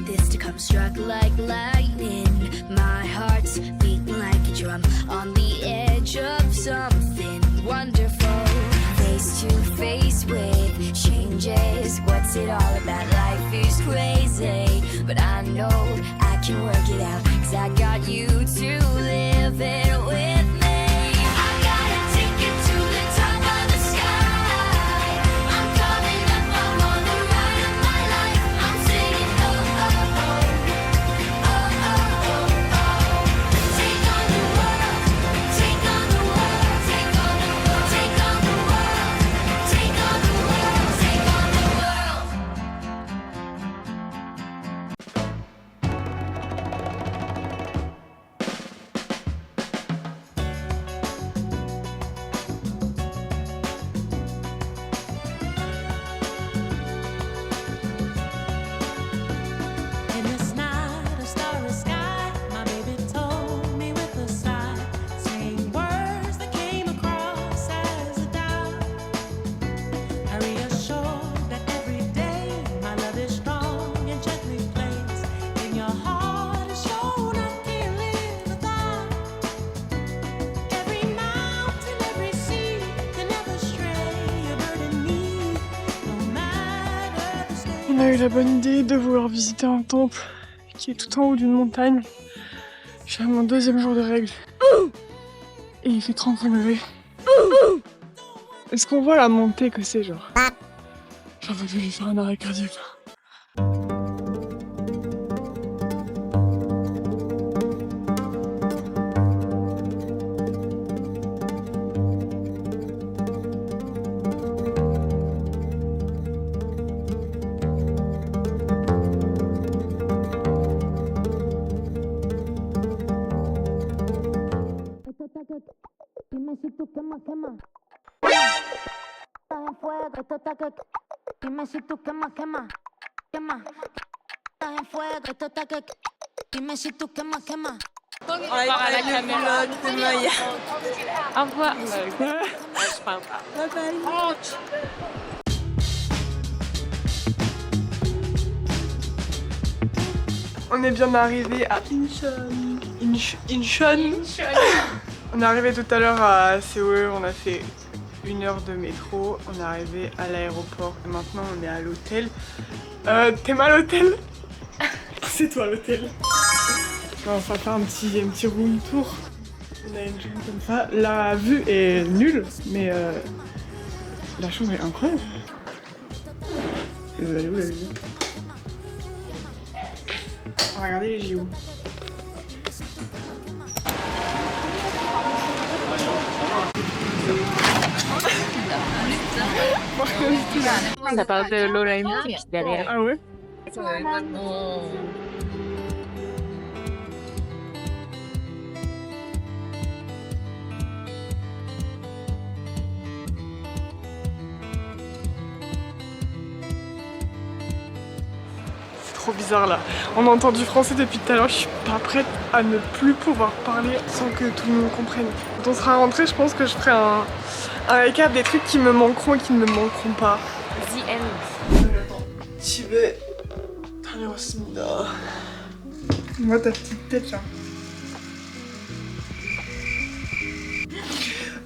this to come struck like lightning. My heart's beating like a drum on the edge of something wonderful. Face to face with changes. What's it all about? Life is crazy, but I know I can work it out, 'cause I got you to live it with me. I got a ticket to the top of the sky. I'm coming up, I'm on the ride of my life. I'm singing oh, oh, oh, oh, oh, oh, oh. Take on the world, take on the world, take on the world, take on the world, take on the world, take on the world. And it's not a starry sky, my baby told me with a sigh, saying words that came across as a doubt. I reassured that every day my love is strong and gently placed in your heart. Is shown I can't live without. Every mountain, every sea can never stray a bird in me, no matter the state. On a eu la bonne idée de vouloir visiter un temple qui est tout en haut d'une montagne. Je suis à mon 2e jour de règles. Et il fait 35 degrés. Est-ce qu'on voit la montée que c'est genre? J'en veux lui faire un arrêt cardiaque là. Dime si tú quemas, quema. Estás en fuego, esto está que. Dime si tú quemas, quema. Quema. Estás en fuego, esto está que. Dime si tú quemas, quema. À la caméra. Au revoir. Je parle pas. Bye bye. On est bien arrivé à Incheon. Incheon. On est arrivé tout à l'heure à Séoul, on a fait 1 heure de métro, on est arrivé à l'aéroport et maintenant on est à l'hôtel. T'es mal à l'hôtel? C'est toi l'hôtel. On va faire un petit room tour. On a une chambre comme ça. La vue est nulle, mais la chambre est incroyable. Et vous allez où la vue? On va regarder les JO. Ça parle de l'Olympique derrière. Ah ouais? C'est trop bizarre là. On entend du français depuis tout à l'heure, je suis pas prête à ne plus pouvoir parler sans que tout le monde comprenne. Quand on sera rentré, je pense que je ferai un récap des trucs qui me manqueront et qui ne me manqueront pas. The End. 집에 다녀왔습니다. Moi ta petite tête là.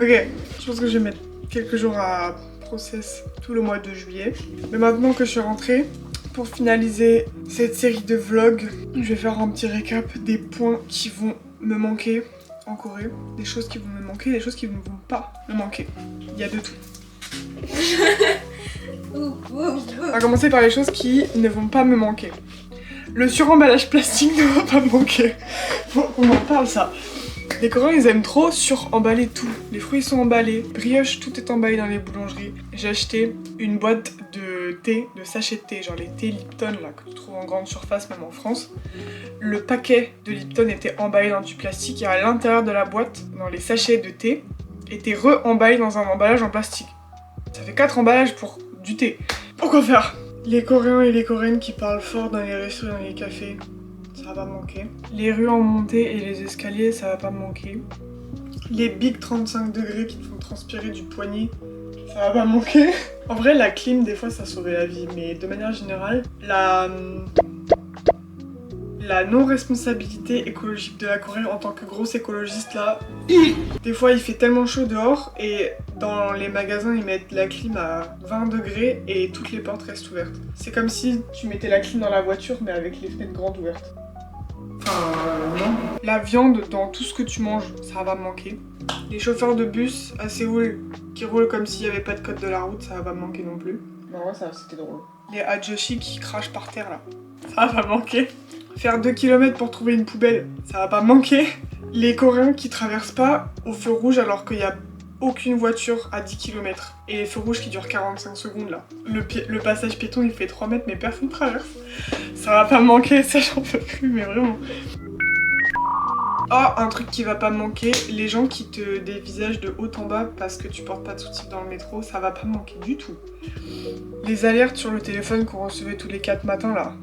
Ok, je pense que je vais mettre quelques jours à process tout le mois de juillet. Mais maintenant que je suis rentrée, pour finaliser cette série de vlogs, je vais faire un petit récap des points qui vont me manquer en Corée. Des choses qui vont me manquer, des choses qui ne vont pas me manquer. Il y a de tout. On va commencer par les choses qui ne vont pas me manquer. Le suremballage plastique ne va pas me manquer. Faut qu'on en parle ça. Les Coréens ils aiment trop suremballer tout. Les fruits sont emballés, brioche, tout est emballé dans les boulangeries. J'ai acheté une boîte de thé, de sachets de thé, genre les thés Lipton là que tu trouves en grande surface même en France. Le paquet de Lipton était emballé dans du plastique et à l'intérieur de la boîte, dans les sachets de thé, était re-emballé dans un emballage en plastique. Ça fait 4 emballages pour du thé. Pourquoi faire? Les Coréens et les Coréennes qui parlent fort dans les restaurants et les cafés, ça va pas me manquer. Les rues en montée et les escaliers, ça va pas me manquer. Les big 35 degrés qui te font transpirer du poignet, ça va pas me manquer. En vrai, la clim, des fois, ça sauvait la vie, mais de manière générale, La non-responsabilité écologique de la Corée en tant que grosse écologiste là. Des fois il fait tellement chaud dehors et dans les magasins ils mettent la clim à 20 degrés et toutes les portes restent ouvertes. C'est comme si tu mettais la clim dans la voiture mais avec les fenêtres grandes ouvertes. Enfin non. La viande dans tout ce que tu manges, ça va me manquer. Les chauffeurs de bus à Séoul qui roulent comme s'il n'y avait pas de code de la route, ça va pas me manquer non plus. Mais en vrai ça c'était drôle. Les adjoshi qui crachent par terre là, ça va manquer. Faire 2 km pour trouver une poubelle, ça va pas manquer. Les Coréens qui traversent pas au feu rouge alors qu'il y a aucune voiture à 10 km. Et les feux rouges qui durent 45 secondes là. Le passage piéton il fait 3 mètres mais personne traverse. Ça va pas manquer, ça j'en peux plus mais vraiment. Oh, un truc qui va pas me manquer, les gens qui te dévisagent de haut en bas parce que tu portes pas de sous-titres dans le métro, ça va pas me manquer du tout. Les alertes sur le téléphone qu'on recevait tous les 4 matins là.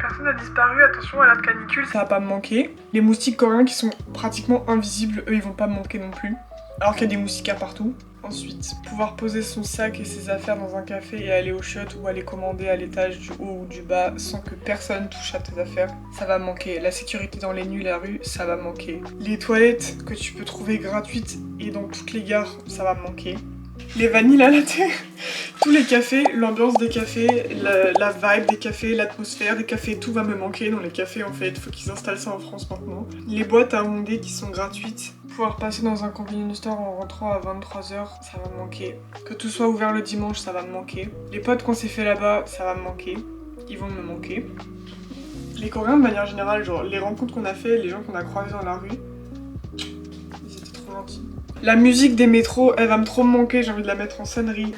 Personne a disparu, attention à la canicule, ça va pas me manquer. Les moustiques coréens qui sont pratiquement invisibles, eux ils vont pas me manquer non plus. Alors qu'il y a des moustiquaires partout. Ensuite, pouvoir poser son sac et ses affaires dans un café et aller au chiottes ou aller commander à l'étage du haut ou du bas sans que personne touche à tes affaires, ça va me manquer. La sécurité dans les nuits, la rue, ça va me manquer. Les toilettes que tu peux trouver gratuites et dans toutes les gares, ça va me manquer. Les vanilles à latte, tous les cafés, l'ambiance des cafés, la vibe des cafés, l'atmosphère des cafés, tout va me manquer dans les cafés en fait, faut qu'ils installent ça en France maintenant. Les boîtes à ondées qui sont gratuites, pouvoir passer dans un convenience store en rentrant à 23h, ça va me manquer. Que tout soit ouvert le dimanche, ça va me manquer. Les potes qu'on s'est fait là-bas, ça va me manquer. Ils vont me manquer. Les Coréens de manière générale, genre les rencontres qu'on a fait, les gens qu'on a croisés dans la rue, ils étaient trop gentils. La musique des métros, elle va me trop me manquer, j'ai envie de la mettre en sonnerie.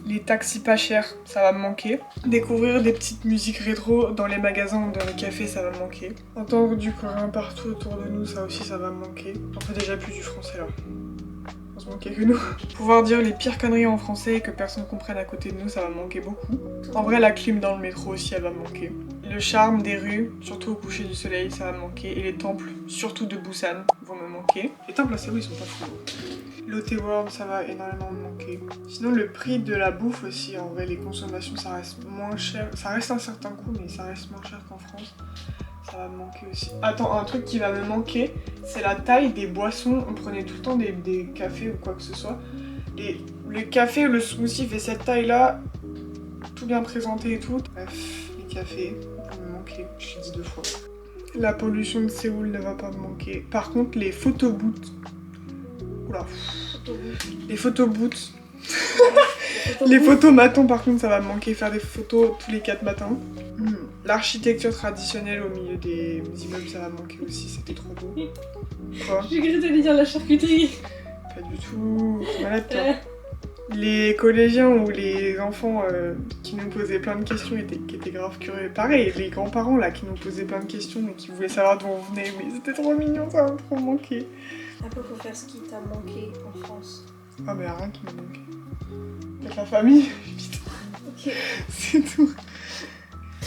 Les taxis pas chers, ça va me manquer. Découvrir des petites musiques rétro dans les magasins ou dans les cafés, ça va me manquer. Entendre du coréen partout autour de nous, ça aussi, ça va me manquer. J'en fais déjà plus du français là. Heureusement qu'il y a que nous. Pouvoir dire les pires conneries en français et que personne comprenne à côté de nous, ça va me manquer beaucoup. En vrai, la clim dans le métro aussi, elle va me manquer. Le charme des rues, surtout au coucher du soleil, ça va me manquer. Et les temples, surtout de Busan, vont me manquer. Les temples à Séoul, ils sont pas fous. L'OT World, ça va énormément me manquer. Sinon, le prix de la bouffe aussi, en vrai, les consommations, ça reste moins cher. Ça reste un certain coût, mais ça reste moins cher qu'en France. Ça va me manquer aussi. Attends, un truc qui va me manquer, c'est la taille des boissons. On prenait tout le temps des cafés ou quoi que ce soit. Le café, le smoothie fait cette taille-là, tout bien présenté et tout. Bref, les cafés vont me manquer, je l'ai dit 2 fois. La pollution de Séoul ne va pas me manquer. Par contre, les photobooths. Oula. Les photobooths. Les photomatons, par contre, ça va me manquer. Faire des photos tous les 4 matins. L'architecture traditionnelle au milieu des immeubles, ça va me manquer aussi. C'était trop beau. Quoi? J'ai cru que t'allais dire la charcuterie. Pas du tout. Malade, toi. Les collégiens ou les enfants qui nous posaient plein de questions qui étaient grave curieux. Pareil, les grands-parents là qui nous posaient plein de questions et qui voulaient savoir d'où on venait. Oui, c'était trop mignon, ça m'a trop manqué. Après, faut faire ce qui t'a manqué en France. Ah, mais rien qui m'a manqué. Peut-être la famille. Putain. Ok. C'est tout.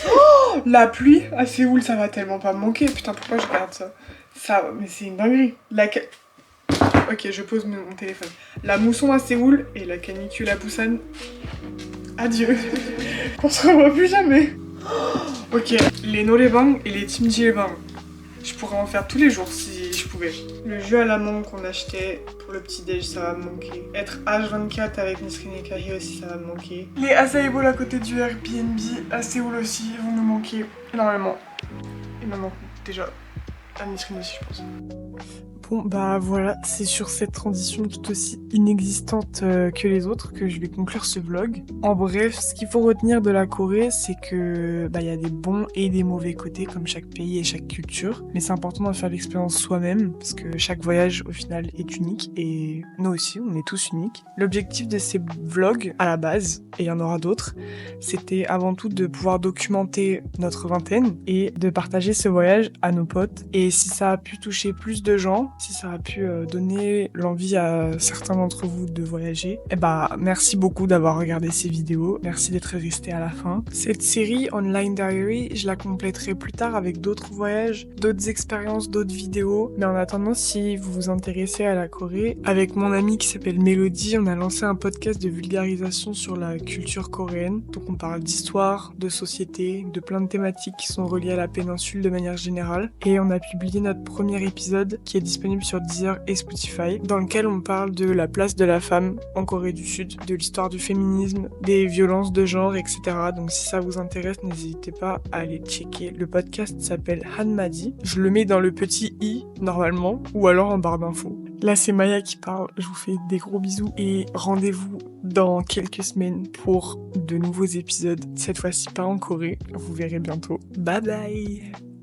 Oh, la pluie à Séoul, ça va tellement pas me manquer. Putain, pourquoi je regarde ça? Ça, mais c'est une dinguerie. Ok, je pose mon téléphone. La mousson à Séoul et la canicule à Busan. Adieu. On se revoit plus jamais. Ok, les noraebang et les kimjilbang. Je pourrais en faire tous les jours si je pouvais. Le jus à la mangue qu'on achetait pour le petit déj, ça va me manquer. Être H24 avec Nisrin et Kahi aussi, ça va me manquer. Les acai bowls à côté du Airbnb à Séoul aussi vont me manquer énormément. Et maintenant, déjà, à Nisrin aussi, je pense. Bon, bah voilà, c'est sur cette transition tout aussi inexistante que les autres que je vais conclure ce vlog. En bref, ce qu'il faut retenir de la Corée, c'est que y a des bons et des mauvais côtés comme chaque pays et chaque culture. Mais c'est important de faire l'expérience soi-même parce que chaque voyage au final est unique et nous aussi, on est tous uniques. L'objectif de ces vlogs à la base, et il y en aura d'autres, c'était avant tout de pouvoir documenter notre vingtaine et de partager ce voyage à nos potes et Et si ça a pu toucher plus de gens, si ça a pu donner l'envie à certains d'entre vous de voyager, merci beaucoup d'avoir regardé ces vidéos. Merci d'être resté à la fin. Cette série Online Diary, je la compléterai plus tard avec d'autres voyages, d'autres expériences, d'autres vidéos. Mais en attendant, si vous vous intéressez à la Corée, avec mon amie qui s'appelle Mélodie, on a lancé un podcast de vulgarisation sur la culture coréenne. Donc on parle d'histoire, de société, de plein de thématiques qui sont reliées à la péninsule de manière générale. Et on a publié notre premier épisode qui est disponible sur Deezer et Spotify, dans lequel on parle de la place de la femme en Corée du Sud, de l'histoire du féminisme, des violences de genre, etc. Donc si ça vous intéresse, n'hésitez pas à aller checker. Le podcast s'appelle Hanmadi. Je le mets dans le petit i normalement, ou alors en barre d'infos. Là c'est Maya qui parle, je vous fais des gros bisous et rendez-vous dans quelques semaines pour de nouveaux épisodes. Cette fois-ci pas en Corée, vous verrez bientôt. Bye bye.